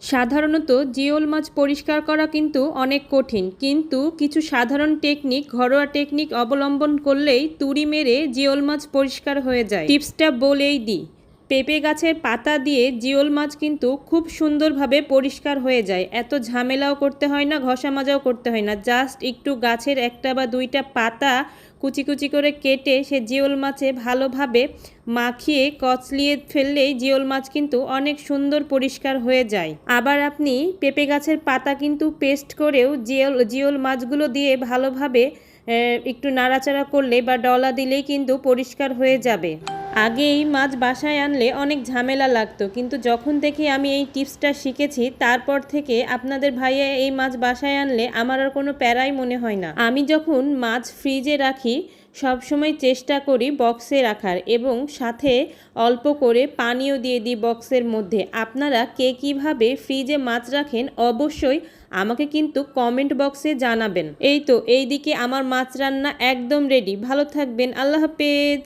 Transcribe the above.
সাধারণত জিওল মাছ পরিষ্কার করা কিন্তু অনেক কঠিন, কিন্তু কিছু সাধারণ টেকনিক, ঘরোয়া টেকনিক অবলম্বন করলেই তুড়ি মেরে জিওল মাছ পরিষ্কার হয়ে যায়। টিপসটা বলেই দিই, পেঁপে গাছের পাতা দিয়ে জিওল মাছ কিন্তু খুব সুন্দরভাবে পরিষ্কার হয়ে যায়। এত ঝামেলাও করতে হয় না, ঘষা মাজাও করতে হয় না। জাস্ট একটু গাছের একটা বা দুইটা পাতা কুচি কুচি করে কেটে সে জিওল মাছে ভালোভাবে মাখিয়ে কচলিয়ে ফেললেই জিওল মাছ কিন্তু অনেক সুন্দর পরিষ্কার হয়ে যায়। আবার আপনি পেঁপে গাছের পাতা কিন্তু পেস্ট করেও জিওল মাছগুলো দিয়ে ভালোভাবে একটু নাড়াচাড়া করলে বা ডলা দিলেই কিন্তু পরিষ্কার হয়ে যাবে। আগে এই মাছ বাসায় আনলে অনেক ঝামেলা লাগতো, কিন্তু যখন থেকে আমি এই টিপসটা শিখেছি তারপর থেকে আপনাদের ভাইয়া এই মাছ বাসায় আনলে আমার আর কোনো প্যারাই মনে হয় না। আমি যখন মাছ ফ্রিজে রাখি সবসময় চেষ্টা করি বক্সে রাখার, এবং সাথে অল্প করে পানিও দিয়ে দিই বক্সের মধ্যে। আপনারা কে কীভাবে ফ্রিজে মাছ রাখেন অবশ্যই আমাকে কিন্তু কমেন্ট বক্সে জানাবেন। এই তো এইদিকে আমার মাছ রান্না একদম রেডি। ভালো থাকবেন, আল্লাহ হাফেজ।